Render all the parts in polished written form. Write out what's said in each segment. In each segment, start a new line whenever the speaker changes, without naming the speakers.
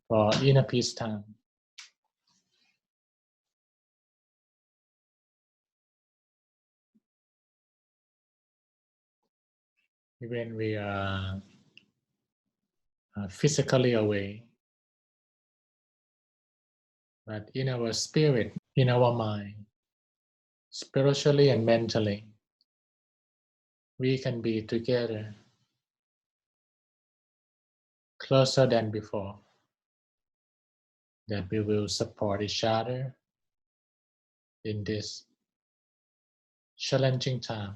for inner peace time. Even we are physically away, but in our spirit, in our mind, spiritually and mentally, we can be together closer than before, that we will support each other in this challenging time,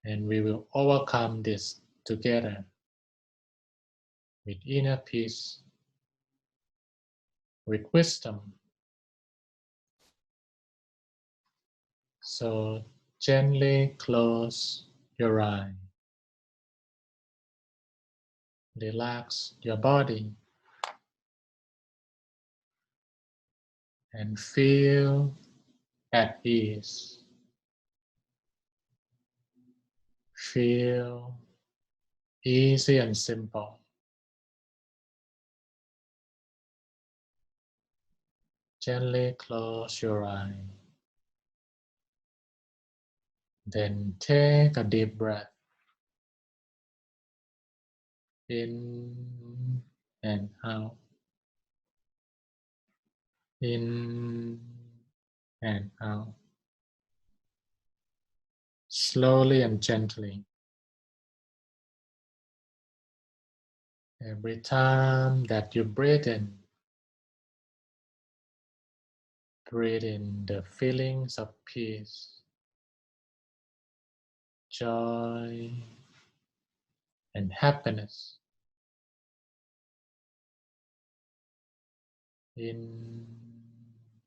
and we will overcome this together with inner peace, with wisdom. So gently close your eye, relax your body, and feel at ease. Feel easy and simple. Gently close your eye. Then take a deep breath in and out. In and out. Slowly and gently. Every time that you breathe in the feelings of peace, joy, and happiness. In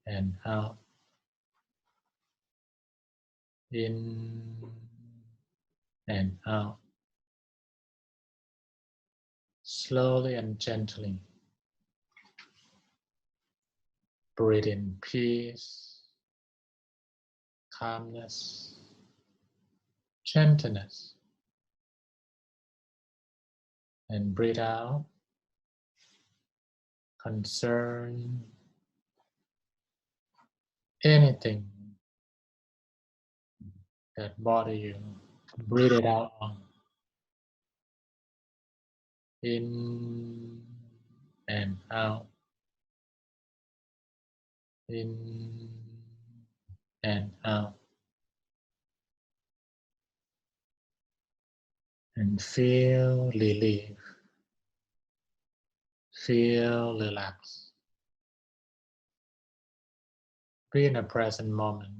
and out. In and out. Slowly and gently. Breathe in peace, calmness, gentleness, and breathe out concern, anything that bother you. Breathe it out on. In and out. In and out. And feel relief. Feel relaxed. Be in a present moment.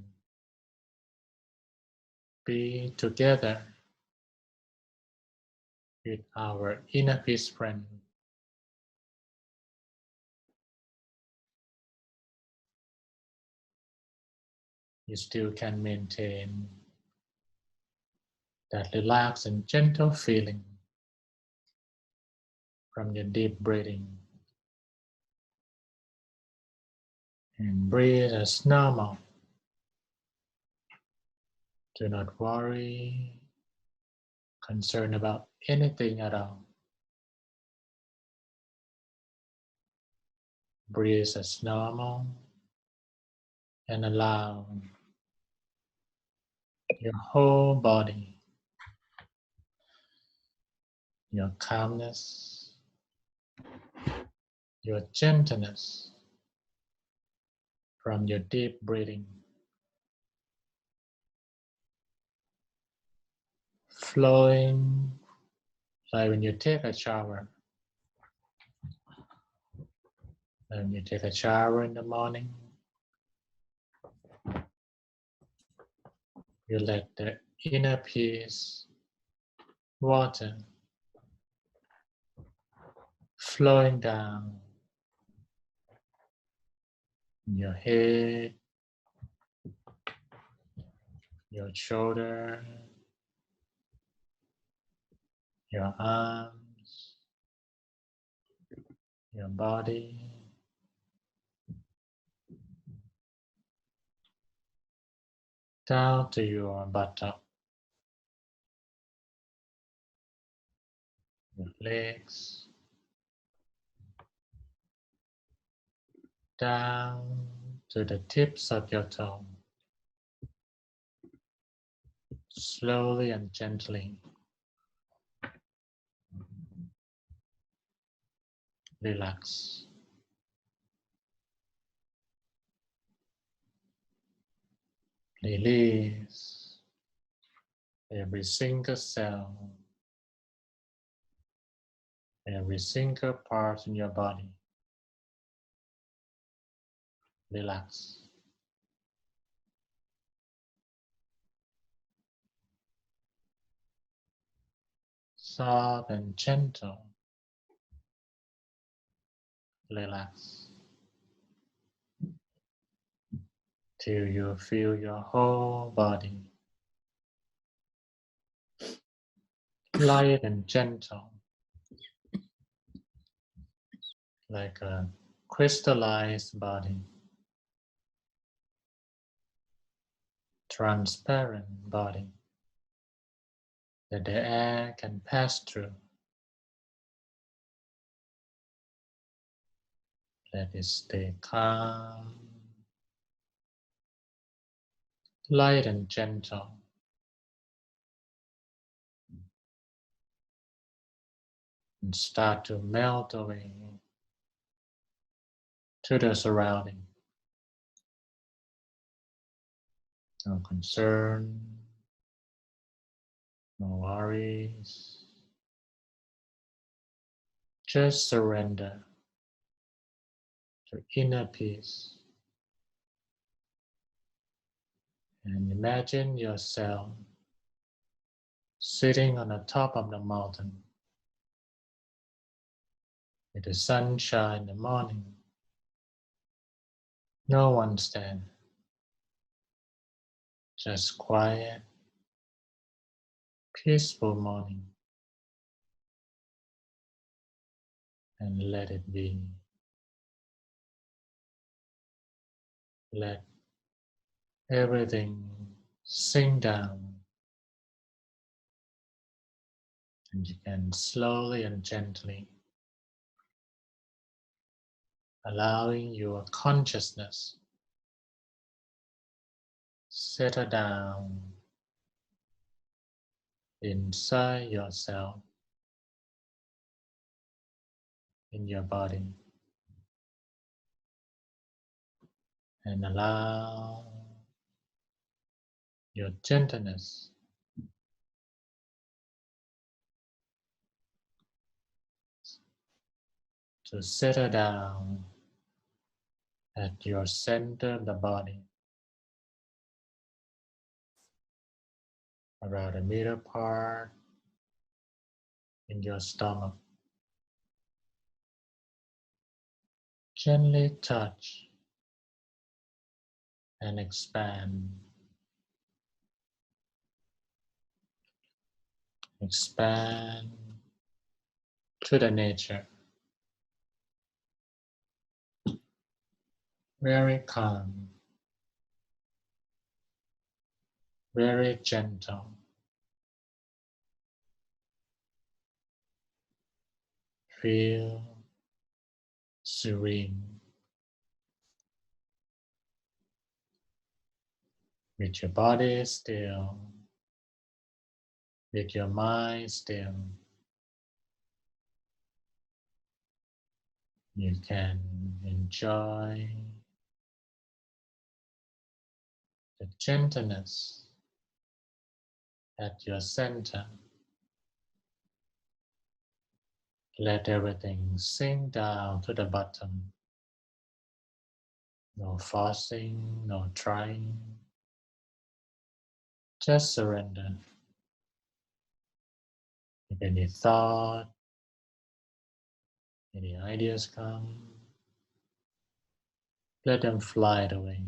Be together with our inner peace friend. You still can maintain that relaxed and gentle feeling from your deep breathing. And breathe as normal. Do not worry, concern about anything at all. Breathe as normal and allow your whole body, your calmness, your gentleness from your deep breathing flowing like when you take a shower. When you take a shower in the morning, you let the inner peace water flowing down your head, your shoulder, your arms, your body, down to your buttock, your legs, down to the tips of your toe. Slowly and gently relax. Release every single cell, every single part in your body. Relax. Soft and gentle. Relax. Till you feel your whole body light and gentle, like a crystallized body, transparent body that the air can pass through. Let it stay calm, light and gentle. And start to melt away to the surrounding. No concern, no worries. Just surrender to inner peace. And imagine yourself sitting on the top of the mountain with the sunshine in the morning. No one's there. Just quiet, peaceful morning. And let it be. Let everything sink down. And you can slowly and gently allowing your consciousness settle down inside yourself, in your body, and allow your gentleness to settle down at your center of the body, around the middle part in your stomach. Gently touch and expand. Expand to the nature. Very calm. Very gentle. Feel serene. With your body still. With your mind still. You can enjoy the gentleness at your center. Let everything sink down to the bottom. No forcing, no trying. Just surrender. If any thought, any ideas come, let them fly away.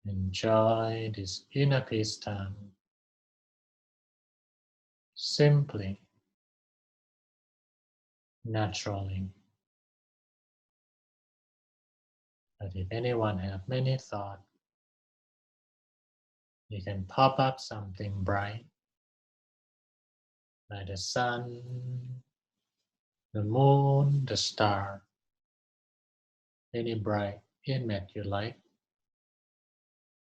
Enjoy this inner peace time. Simply, naturally. But if anyone have many thoughts, you can pop up something bright, like the sun, the moon, the star. any bright image you like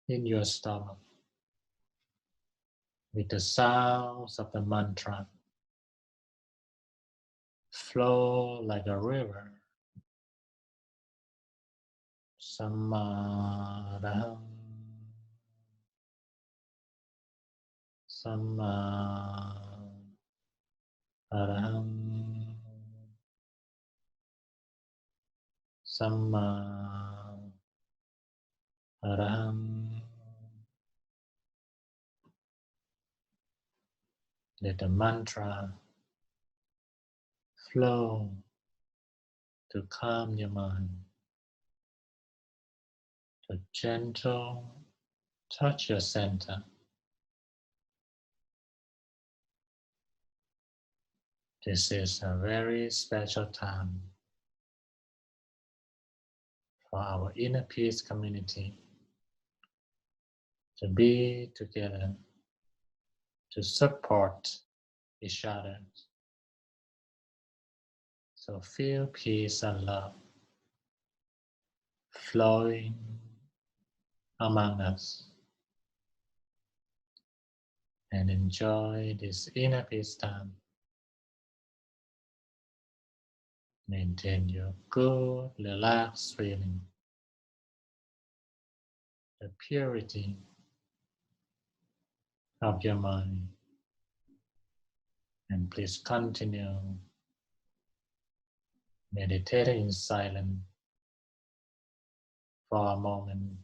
in your stomach with the sounds of the mantra flow like a river. Sammadaham, Sammadaham, Sammadaham. Let the mantra flow to calm your mind, to gentle touch your center. This is a very special time for our inner peace community to be together, to support each other. So feel peace and love flowing among us and enjoy this inner peace time. Maintain your good, relaxed feeling, the purity of your mind, and please continue meditating in silence for a moment.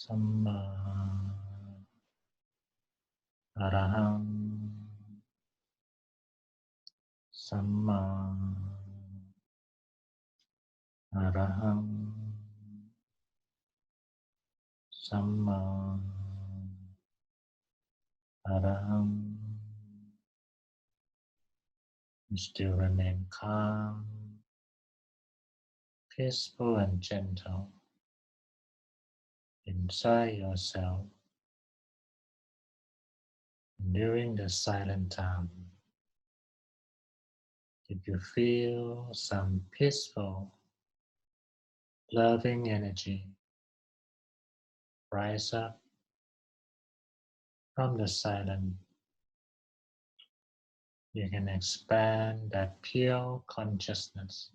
Samma Arahang Samma Arahang Samma Arahang. You still remain calm, peaceful and gentle inside yourself during the silent time. If you feel some peaceful, loving energy rise up from the silence, you can expand that pure consciousness,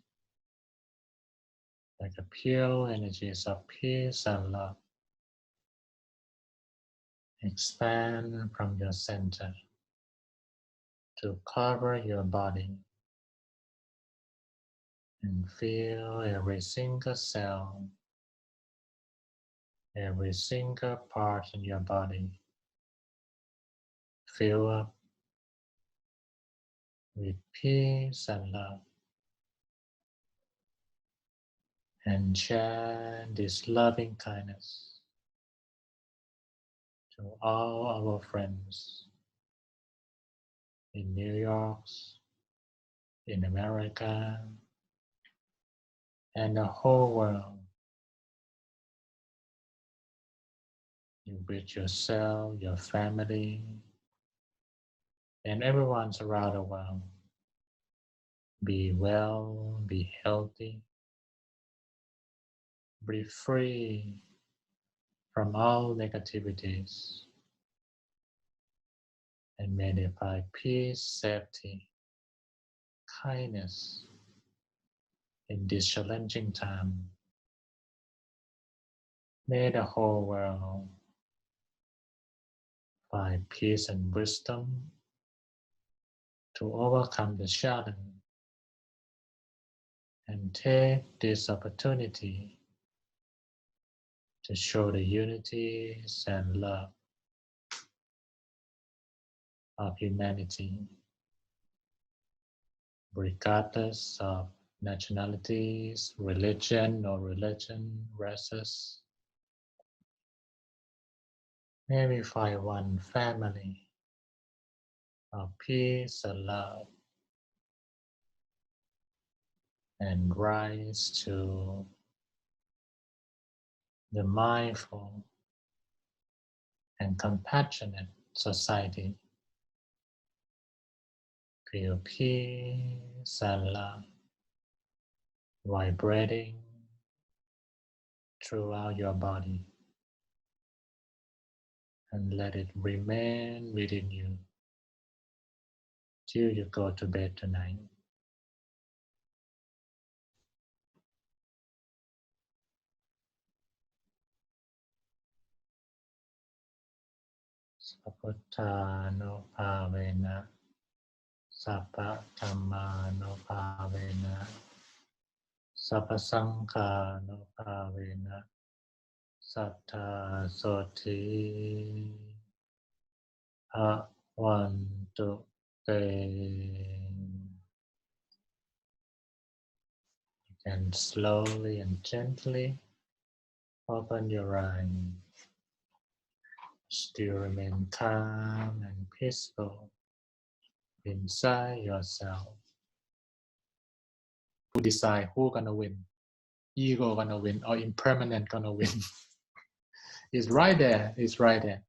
like a pure energies of peace and love. Expand from your center to cover your body and feel every single cell, every single part in your body fill up with peace and love. And chant this loving kindness to all our friends in New York, in America, and the whole world. You wish yourself, your family, and everyone around the world be well, be healthy, be free from all negativities, and may they find peace, safety, kindness in this challenging time. May the whole world find peace and wisdom to overcome the challenge, and take this opportunity to show the unity and love of humanity, regardless of nationalities, religion or religion, races. May we find one family of peace and love, and rise to the mindful and compassionate society. Feel peace and love vibrating throughout your body, and let it remain within you till you go to bed tonight. Sapputthānuභāvēna Sappha Dhammānuභāvēna Sappha Saṅghānuභāvēna Sattha Soti Bhavantu Te. You can slowly and gently open your eyes. Still remain calm and peaceful inside yourself. Who decide who gonna win? Ego gonna win or impermanent gonna win? It's right there. It's right there.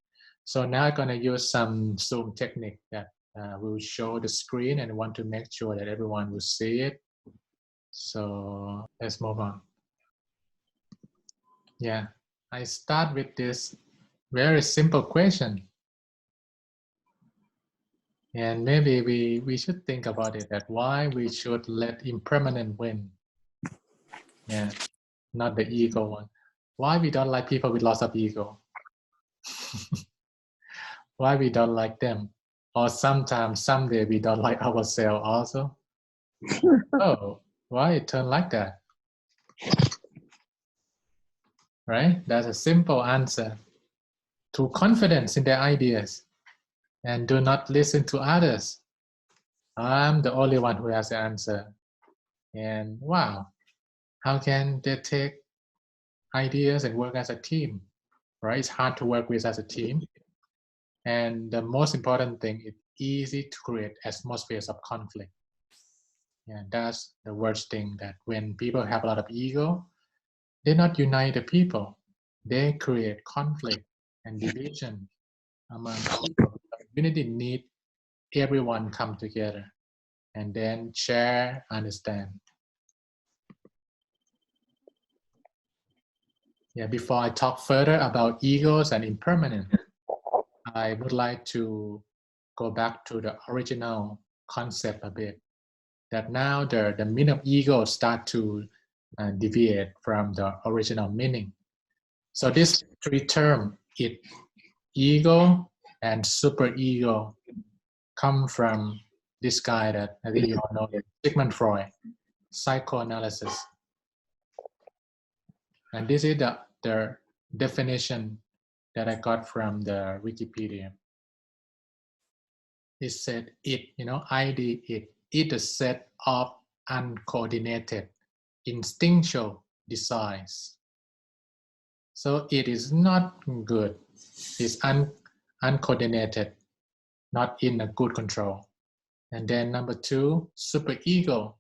So now I'm gonna use some Zoom technique that will show the screen, and want to make sure that everyone will see it. So let's move on. Yeah, I start with this very simple question. And maybe we should think about it, that why we should let impermanent win. Yeah, not the ego one. Why we don't like people with lots of ego? Why we don't like them? Or sometimes, someday we don't like ourselves also. Oh, why it turn like that? right? That's a simple answer. Too confident in their ideas and do not listen to others. I'm the only one who has the answer. And wow, how can they take ideas and work as a team, right? It's hard to work with as a team. And the most important thing, it's easy to create atmospheres of conflict. And that's the worst thing, that when people have a lot of ego, they not unite the people. They create conflict and division among people. The community need everyone come together and then share, understand. Yeah, before I talk further about egos and impermanence, I would like to go back to the original concept a bit. That now the meaning of ego start to deviate from the original meaning. So this three terms, ego and superego, come from this guy that I think you all know, Sigmund Freud, psychoanalysis. And this is the definition that I got from the Wikipedia. It said ID, it a set of uncoordinated, instinctual desires. So it is not good. It's uncoordinated, not in a good control. And then number two, superego.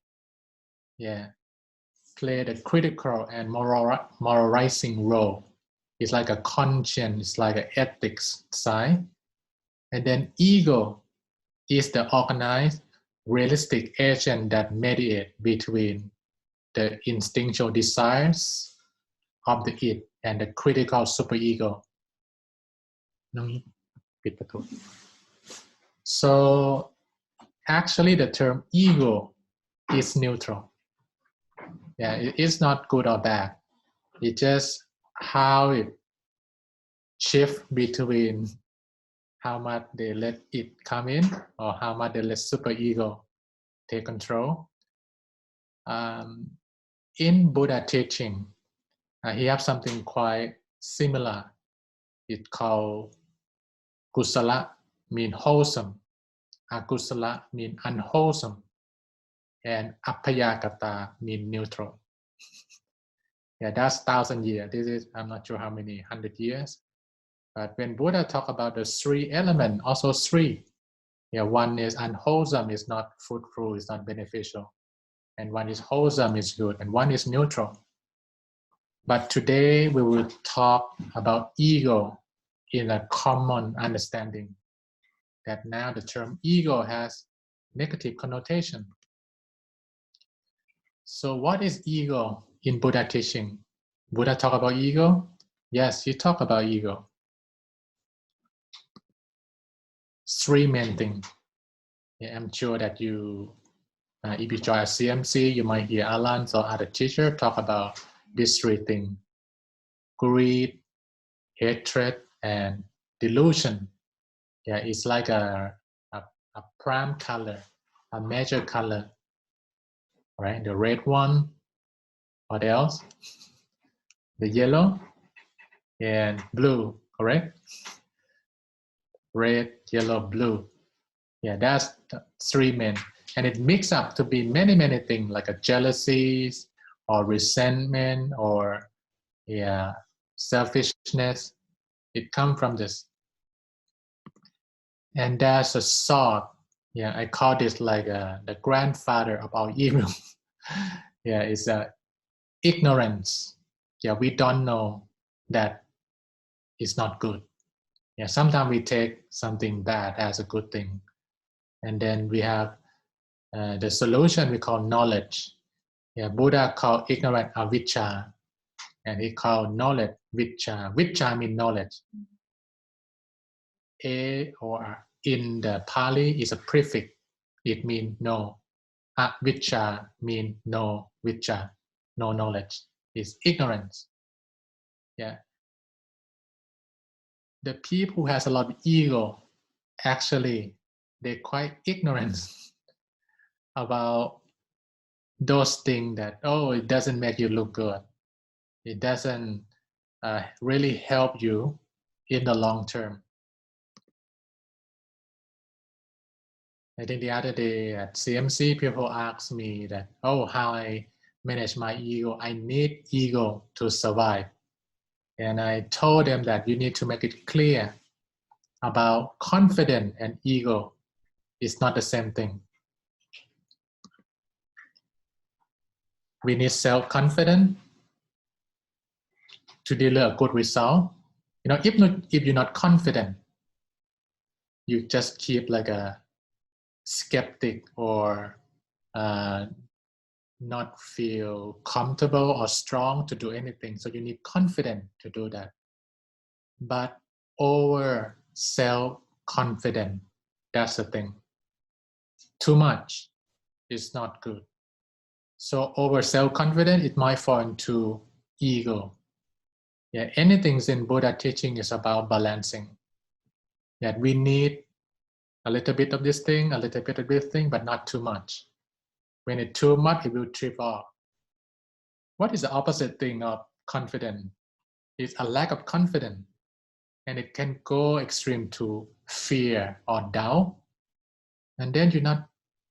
Yeah, play the critical and moralizing role. It's like a conscience, it's like an ethics side. And then ego is the organized, realistic agent that mediate between the instinctual desires of the id and the critical superego. So actually the term ego is neutral. Yeah, it is not good or bad. It's just how it shifts between how much they let it come in or how much they let superego take control. In Buddha teaching, he have something quite similar. It's called kusala, mean wholesome. Akusala mean unwholesome. And appayakata mean neutral. Yeah, that's 1,000 years. This is, I'm not sure how many 100 years. But when Buddha talk about the three elements, also three. Yeah, one is unwholesome, is not fruitful, is not beneficial. And one is wholesome, is good. And one is neutral. But today we will talk about ego in a common understanding. That now the term ego has negative connotation. So what is ego in Buddha teaching? Buddha talk about ego? Yes, he talk about ego. Three main things. Yeah, I'm sure that you, if you join a CMC, you might hear Alan or other teacher talk about these three things: greed, hatred, and delusion. Yeah, it's like a prime color, a major color, right? The red one. What else? The yellow and blue, correct? Red, yellow, blue. Yeah, that's the three main. And it mixes up to be many, many things like a jealousies or resentment or selfishness. It comes from this. And that's a sword. Yeah, I call this like the grandfather of our evil. Yeah, it's ignorance. Yeah, we don't know that it's not good. Yeah, sometimes we take something bad as a good thing. And then we have the solution we call knowledge. Yeah, Buddha called ignorance avijja, and he called knowledge viccha. Viccha means knowledge. A or in the Pali is a prefix. It means no. Avijja means no. Viccha, no knowledge. It's ignorance. Yeah. The people who has a lot of ego, actually, they're quite ignorant about those things that, oh, it doesn't make you look good. It doesn't really help you in the long term. I think the other day at CMC, people asked me that, oh, how I manage my ego. I need ego to survive. And I told them that you need to make it clear about confidence and ego is not the same thing. We need self-confidence to deliver a good result. You know, if you're not confident, you just keep like a skeptic or not feel comfortable or strong to do anything. So you need confidence to do that. But over self-confidence, that's the thing. Too much is not good. So over self-confidence, it might fall into ego. Yeah, anything in Buddha teaching is about balancing. That we need a little bit of this thing, a little bit of this thing, but not too much. When it's too much, it will trip off. What is the opposite thing of confidence? It's a lack of confidence. And it can go extreme to fear or doubt. And then you not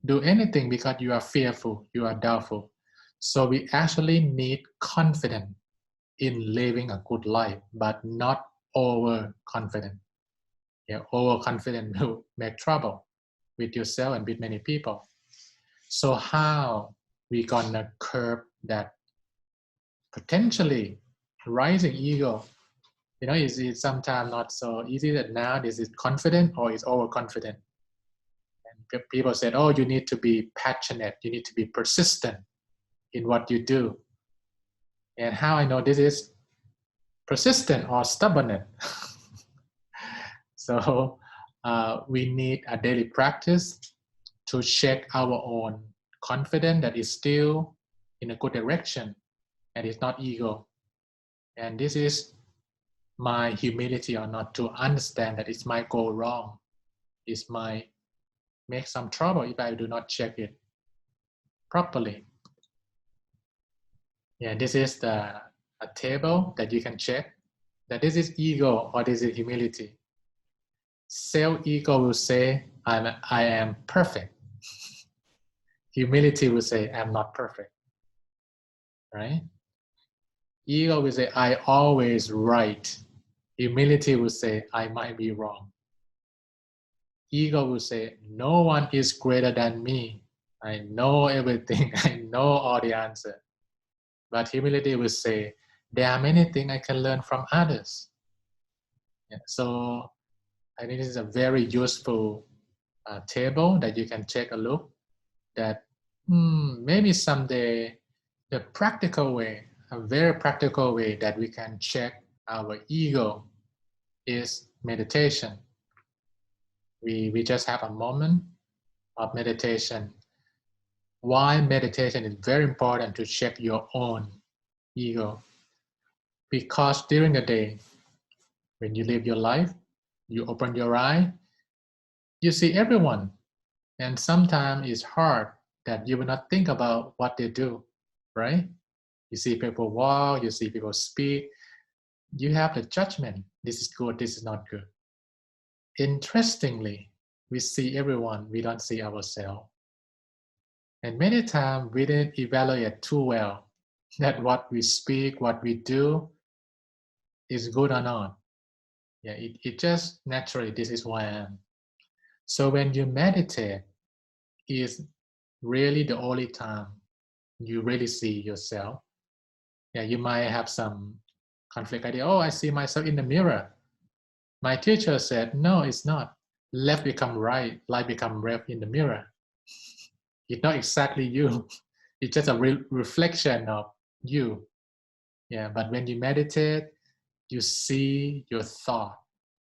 do anything because you are fearful, you are doubtful. So we actually need confidence in living a good life, but not overconfident. Yeah, overconfident will make trouble with yourself and with many people. So how we gonna curb that potentially rising ego? You know, is it sometimes not so easy that now is it confident or is overconfident? And people said, oh, you need to be passionate, you need to be persistent in what you do. And how I know this is persistent or stubbornness? So we need a daily practice to check our own confidence that is still in a good direction and it's not ego. And this is my humility or not to understand that it might go wrong. It might make some trouble if I do not check it properly. Yeah, this is a table that you can check that this is ego or this is humility. Self-ego will say, I am perfect. Humility will say, I'm not perfect. Right? Ego will say, I always right. Humility will say, I might be wrong. Ego will say, no one is greater than me. I know everything. I know all the answers. But humility will say, there are many things I can learn from others. Yeah, so I think this is a very useful table that you can take a look that maybe someday the practical way, a very practical way that we can check our ego is meditation. We just have a moment of meditation. Why meditation is very important to check your own ego? Because during the day, when you live your life, you open your eye, you see everyone. And sometimes it's hard that you will not think about what they do, right? You see people walk, you see people speak, you have the judgment. This is good, this is not good. Interestingly, we see everyone, we don't see ourselves. And many times we didn't evaluate too well that what we speak, what we do is good or not. Yeah, it just naturally, this is who I am. So when you meditate, is really the only time you really see yourself. Yeah, you might have some conflict idea. Oh, I see myself in the mirror. My teacher said, no, it's not. Left become right, light become left in the mirror. It's not exactly you. It's just a reflection of you. Yeah, but when you meditate, you see your thought,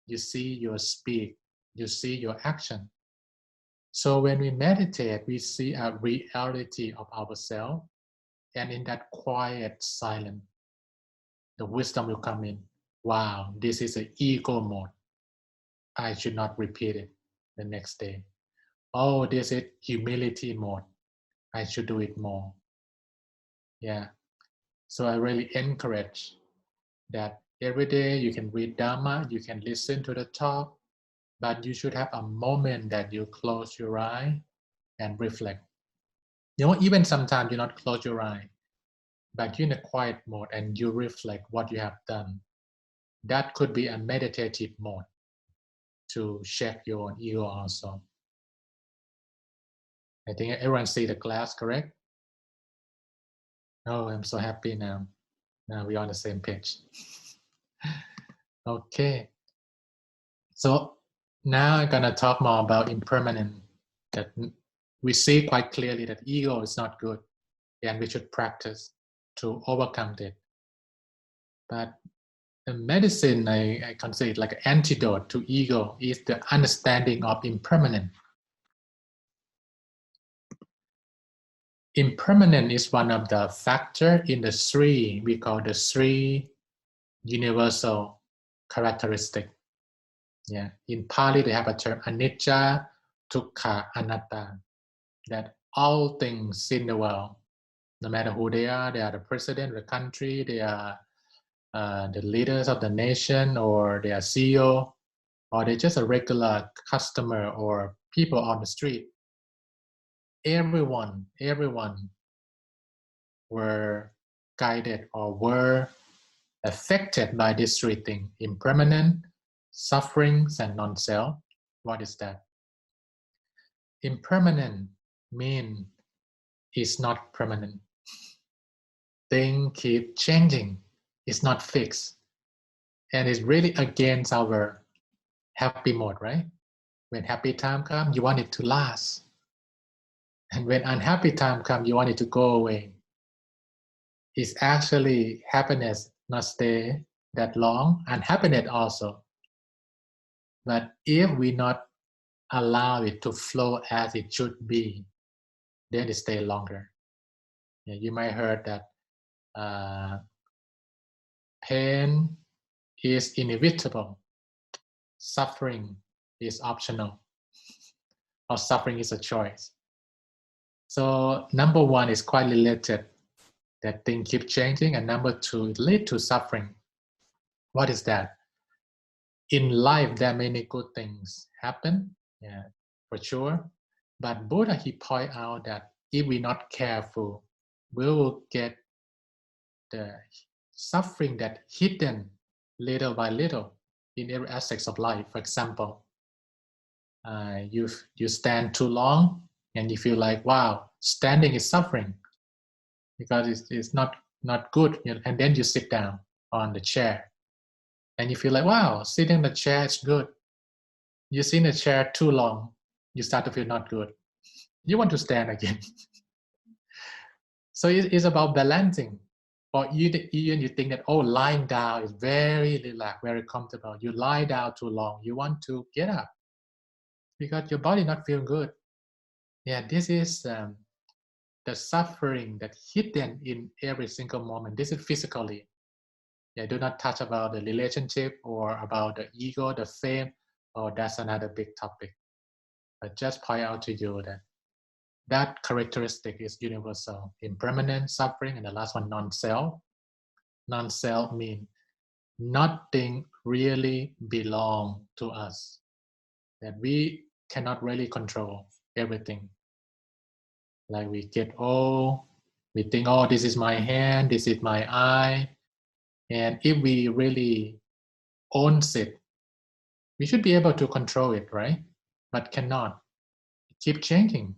you see your speak, you see your action. So when we meditate, we see a reality of ourselves, and in that quiet silence, the wisdom will come in. Wow, this is an ego mode. I should not repeat it the next day. Oh, this is humility mode. I should do it more. Yeah. So I really encourage that Every day you can read Dhamma, you can listen to the talk, but you should have a moment that you close your eye and reflect. You know, even sometimes you not close your eye, but you're in a quiet mode and you reflect what you have done. That could be a meditative mode to check your own ego also. I think everyone see the class, correct? Oh, I'm so happy now. Now we're on the same page. Okay. So now I'm gonna talk more about impermanence. That we see quite clearly that ego is not good, and we should practice to overcome it. But the medicine I consider it like an antidote to ego is the understanding of impermanence. Impermanence is one of the factors in the three we call the three universal characteristics. Yeah, in Pali they have a term anicca, dukkha, anatta. That all things in the world, no matter who they are the president of the country, they are the leaders of the nation, or they are CEO, or they're just a regular customer or people on the street. Everyone were guided or were affected by these three things: impermanent, sufferings, and non-self. What is that? Impermanent means it's not permanent. Things keep changing. It's not fixed. And it's really against our happy mode, right? When happy time comes, you want it to last. And when unhappy time comes, you want it to go away. It's actually happiness not stay that long, and happiness also. But if we not allow it to flow as it should be, then it stay longer. Yeah, you might heard that pain is inevitable, suffering is optional, or suffering is a choice. So number one is quite related, that things keep changing, and number two, it leads to suffering. What is that? In life, there are many good things happen, yeah, for sure. But Buddha, he point out that if we're not careful, we will get the suffering that hidden little by little in every aspect of life. For example, you stand too long and you feel like, wow, standing is suffering because it's not good, you know, and then you sit down on the chair and you feel like, wow, sitting in the chair is good. You sit in the chair too long, you start to feel not good. You want to stand again. So it's about balancing. Or even you think that, oh, lying down is very relaxed, very comfortable. You lie down too long, you want to get up because your body not feel good. Yeah, this is the suffering that hidden in every single moment. This is physically. Yeah, do not touch about the relationship or about the ego, the fame, or that's another big topic. But just point out to you that characteristic is universal: impermanent, suffering, and the last one, non-self. Non-self means nothing really belong to us. That we cannot really control everything. Like we get old, we think, oh, this is my hand, this is my eye. And if we really owns it, we should be able to control it, right? But cannot. It keep changing.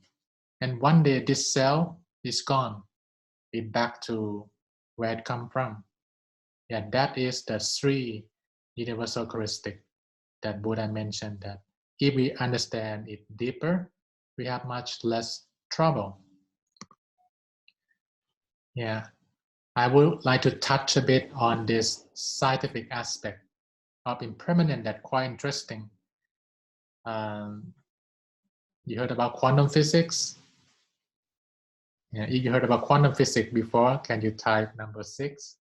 And one day this cell is gone. It's back to where it come from. Yeah, that is the three universal characteristics that Buddha mentioned, that if we understand it deeper, we have much less trouble. Yeah, I would like to touch a bit on this scientific aspect of impermanence that's quite interesting. You heard about quantum physics? Yeah, if you heard about quantum physics before, can you type number 6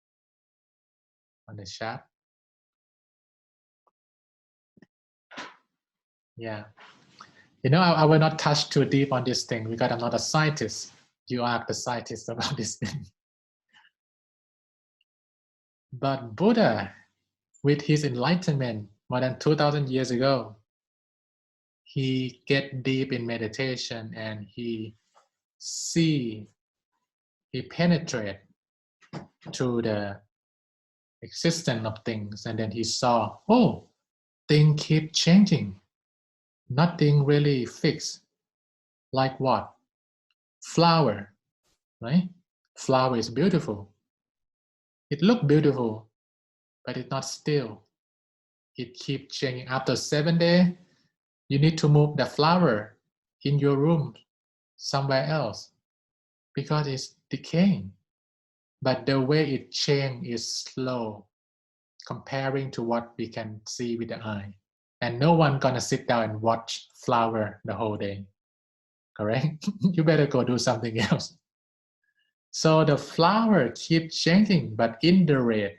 on the chat? Yeah. You know, I will not touch too deep on this thing because I'm not a scientist. You are the scientist about this thing. But Buddha, with his enlightenment more than 2,000 years ago, he get deep in meditation and he penetrate to the existence of things, and then he saw, oh, things keep changing. Nothing really fixed. Like what? Flower, right? Flower is beautiful. It looks beautiful, but it's not still. It keeps changing. After 7 days, you need to move the flower in your room somewhere else because it's decaying. But the way it changes is slow comparing to what we can see with the eye. And no one gonna sit down and watch flower the whole day, correct? You better go do something else. So the flower keeps changing, but in the rate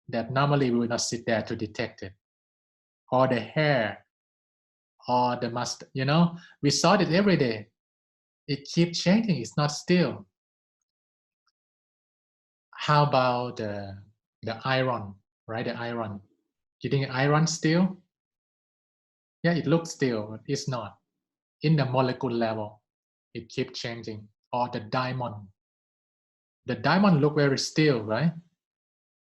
that normally we will not sit there to detect it. Or the hair, or the must, we saw it every day. It keeps changing, it's not still. How about the iron, right? The iron. You think iron still? Yeah, it looks still, but it's not. In the molecule level, it keeps changing. Or the diamond. The diamond look very still, right?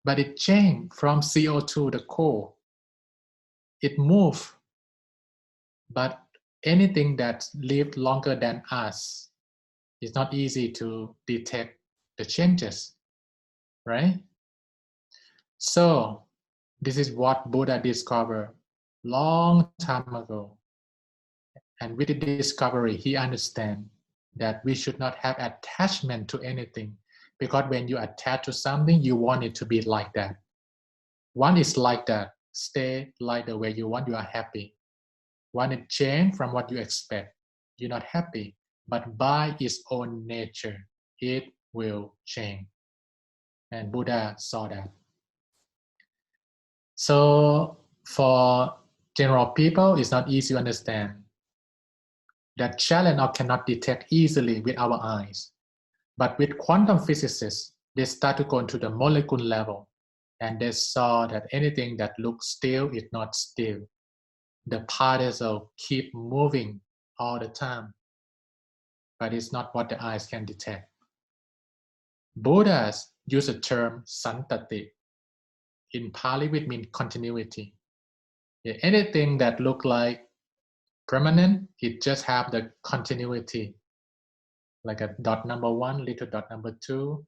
But it changed from CO2, the core. It moved. But anything that lived longer than us, it's not easy to detect the changes, right? So this is what Buddha discovered long time ago. And with the discovery, he understands that we should not have attachment to anything, because when you attach to something, you want it to be like that. One is like that, stay like the way you want, you are happy. One it change from what you expect, you're not happy. But by its own nature, it will change. And Buddha saw that. So for general people, it's not easy to understand. That challenge of cannot detect easily with our eyes. But with quantum physicists, they start to go into the molecule level, and they saw that anything that looks still is not still. The particles keep moving all the time, but it's not what the eyes can detect. Buddhas use the term santati. In Pali, which means continuity. Anything that look like permanent, it just have the continuity. Like a dot number 1, little dot number 2.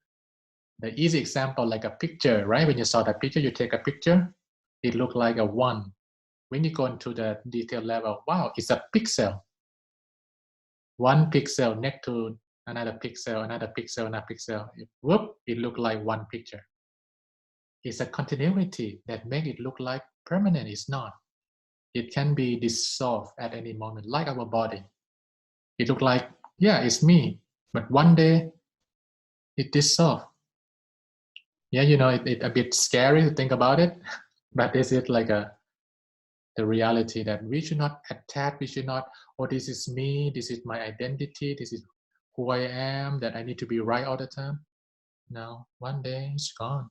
The easy example, like a picture, right? When you saw that picture, you take a picture, it look like a 1. When you go into the detail level, wow, it's a pixel. 1 pixel next to another pixel, another pixel, another pixel. Whoop, it look like one picture. It's a continuity that make it look like permanent. It's not. It can be dissolved at any moment, like our body. It look like, yeah, it's me, but one day it dissolves. Yeah, it a bit scary to think about it, but is it like the reality that we should not attach, we should not, oh, this is me, this is my identity, this is who I am, that I need to be right all the time. No, one day it's gone.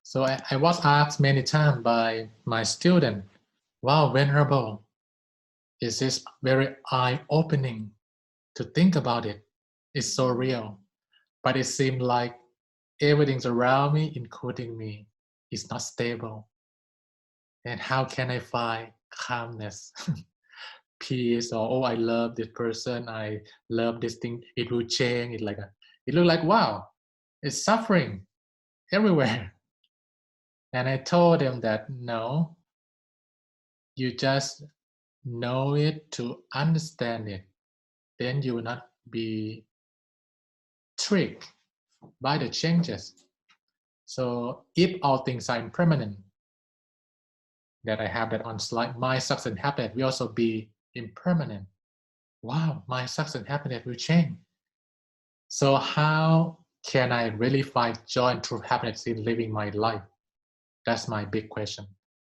So I was asked many times by my student, wow, Venerable, is this very eye-opening to think about it. It's so real. But it seemed like everything's around me, including me, is not stable. And how can I find calmness, peace, or oh, I love this person, I love this thing, it will change. It looked like, wow, it's suffering everywhere. And I told them that no, you just know it to understand it. Then you will not be tricked by the changes. So if all things are impermanent, that I have that on slide, my success and happiness will also be impermanent. Wow, my success and happiness will change. So how can I really find joy and true happiness in living my life? That's my big question.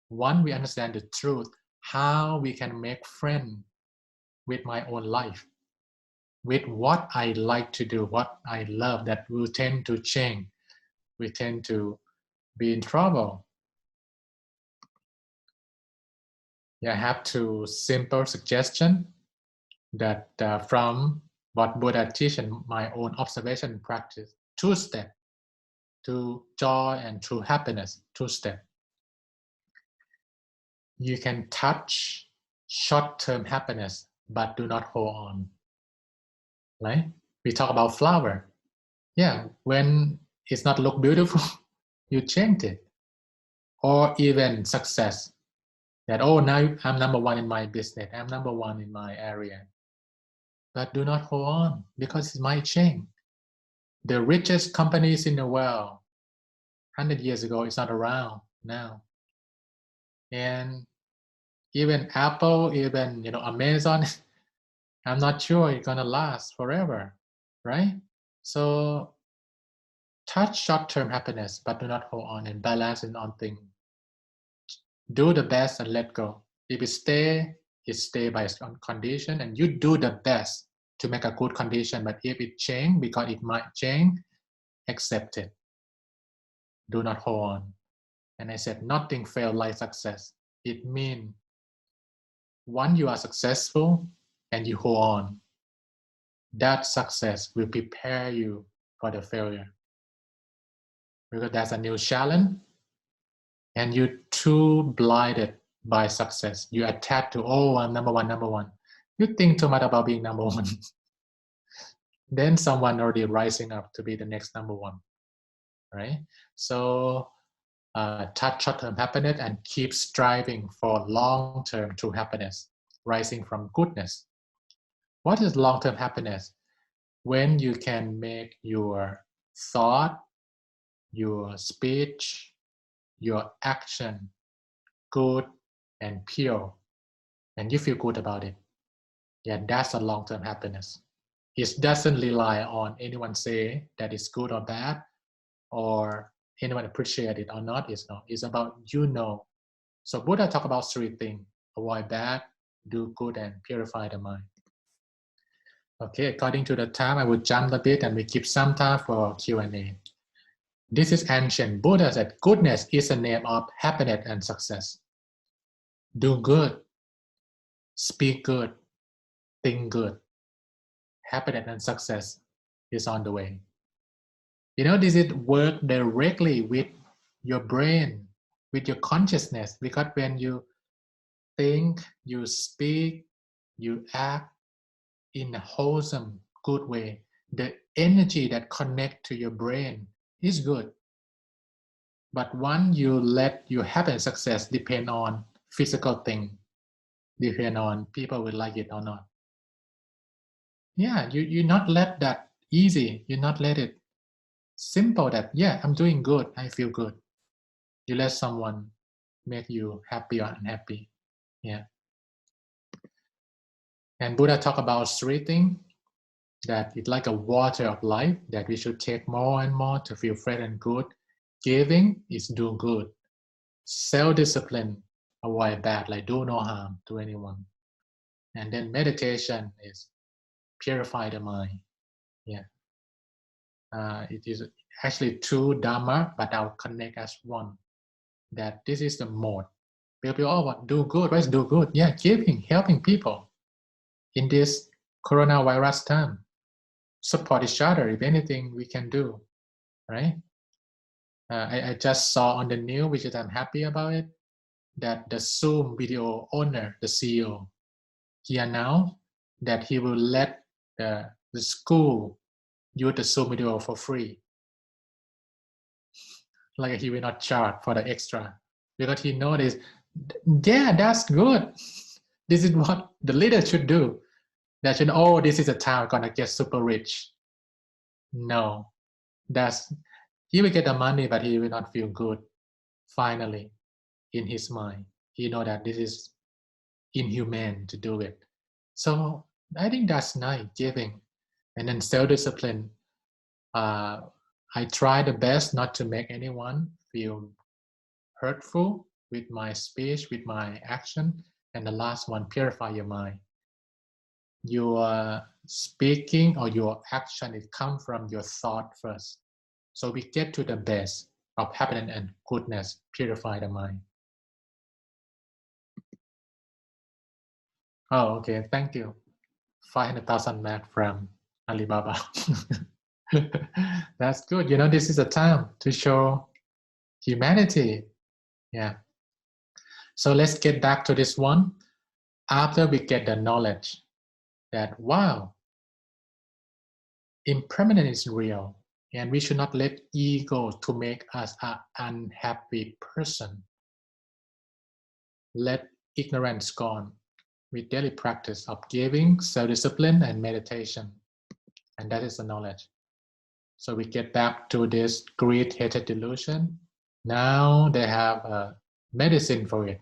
Once we understand the truth, how we can make friends with my own life. with what I like to do, what I love, that will tend to change. We tend to be in trouble. Yeah, I have two simple suggestions that from what Buddha teach and my own observation and practice. 2 steps to joy and true happiness. 2 steps. You can touch short-term happiness, but do not hold on. Right? We talk about flower. Yeah, when it's not look beautiful, you change it. Or even success. That, oh, now I'm number 1 in my business. I'm number 1 in my area. But do not hold on, because it might change. The richest companies in the world 100 years ago is not around now. And even Apple, even Amazon, I'm not sure it's gonna last forever, right? So touch short-term happiness, but do not hold on, and balance it on things. Do the best and let go. If it stay by its own condition, and you do the best to make a good condition. But if it change, because it might change, accept it. Do not hold on. And I said, nothing fails like success. It means once you are successful and you hold on, that success will prepare you for the failure. Because there's a new challenge, and you're too blinded by success. You attach to, oh, I'm number one. You think too much about being number 1. Then someone already rising up to be the next number 1, right? So touch short-term happiness and keep striving for long-term true happiness, rising from goodness. What is long-term happiness? When you can make your thought, your speech, your action good and pure, and you feel good about it. Yeah, that's a long-term happiness. It doesn't rely on anyone say that it's good or bad, or anyone appreciate it or not. It's not. It's about So Buddha talk about 3 things: avoid bad, do good, and purify the mind. Okay, according to the time, I will jump a bit and we keep some time for Q&A. This is ancient. Buddha said, goodness is the name of happiness and success. Do good, speak good, think good. Happiness and success is on the way. This is work directly with your brain, with your consciousness, because when you think, you speak, you act in a wholesome, good way, the energy that connects to your brain is good. But once you let your happiness success depend on physical thing, depend on people will like it or not. Yeah, you not let that easy. You not let it simple that, yeah, I'm doing good, I feel good. You let someone make you happy or unhappy. Yeah. And Buddha talk about 3 things, that it's like a water of life, that we should take more and more to feel fresh and good. Giving is do good. Self-discipline, avoid bad, like do no harm to anyone. And then meditation is purify the mind. Yeah. It is actually 2 Dhamma, but I'll connect as one. That this is the mode. People, oh, what do good? Let's do good. Yeah, giving, helping people in this coronavirus time. Support each other if anything we can do, right? I just saw on the news, which is I'm happy about it, that the Zoom video owner, the CEO, he announced that he will let the school use the Zoom video for free. Like he will not charge for the extra, because he noticed, yeah, that's good. This is what the leader should do. That should, oh, this is a time gonna get super rich. No, he will get the money, but he will not feel good. Finally, in his mind, he know that this is inhumane to do it. So I think that's nice, giving. And then self-discipline. I try the best not to make anyone feel hurtful with my speech, with my action. And the last one, purify your mind. your speaking or your action, it comes from your thought first. So we get to the base of happiness and goodness, purify the mind. Oh, okay, thank you. 500,000 baht from Alibaba. That's good. You know, this is a time to show humanity. Yeah. So let's get back to this one. After we get the knowledge that, wow, impermanence is real, and we should not let ego to make us an unhappy person. Let ignorance gone with daily practice of giving, self-discipline, and meditation. And that is the knowledge. So we get back to this greed, hatred, delusion. Now they have a medicine for it.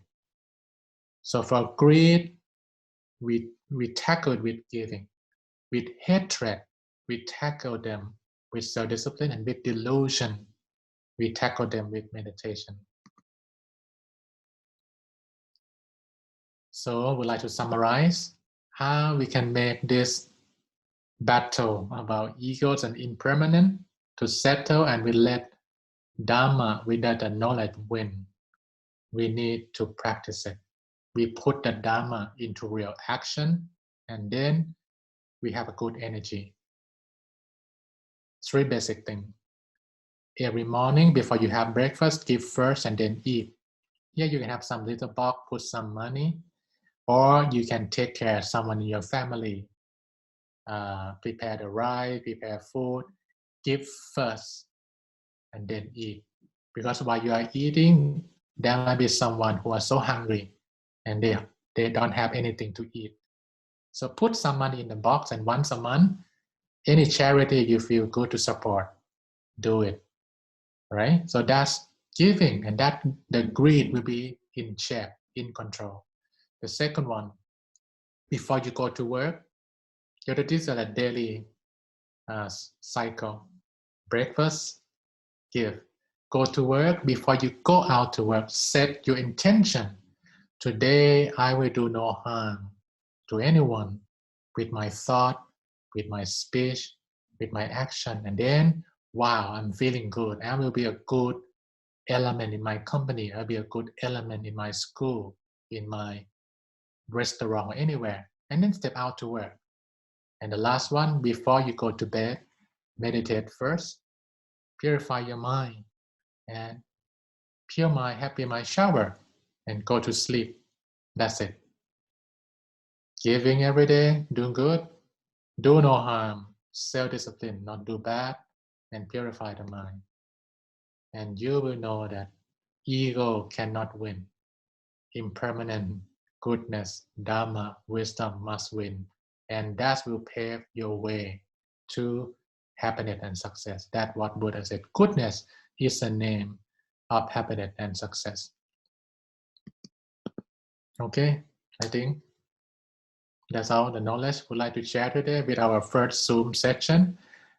So for greed, we tackle it with giving. With hatred, we tackle them with self-discipline, and with delusion, we tackle them with meditation. So I would like to summarize how we can make this battle about egos and impermanence to settle, and we let Dharma, without the knowledge, win. We need to practice it. We put the Dharma into real action, and then we have a good energy. 3 basic things. Every morning before you have breakfast, give first and then eat. Here you can have some little box, put some money, or you can take care of someone in your family. Prepare the rice, prepare food, give first and then eat. Because while you are eating, there might be someone who are so hungry and they don't have anything to eat. So put some money in the box, and once a month, any charity you feel good to support, do it. Right? So that's giving, and that the greed will be in check, in control. The second one, before you go to work, these are the daily cycle. Breakfast, give. Go to work. Before you go out to work, set your intention. Today, I will do no harm to anyone with my thought, with my speech, with my action. And then, wow, I'm feeling good. I will be a good element in my company. I'll be a good element in my school, in my restaurant, or anywhere. And then step out to work. And the last one, before you go to bed, meditate first, purify your mind, and pure mind, happy mind, shower, and go to sleep. That's it. Giving every day, doing good, do no harm, self-discipline, not do bad, and purify the mind. And you will know that ego cannot win. Impermanent, goodness, Dharma, wisdom must win. And that will pave your way to happiness and success. That's what Buddha said. Goodness is the name of happiness and success. Okay, I think that's all the knowledge we'd like to share today with our first Zoom session.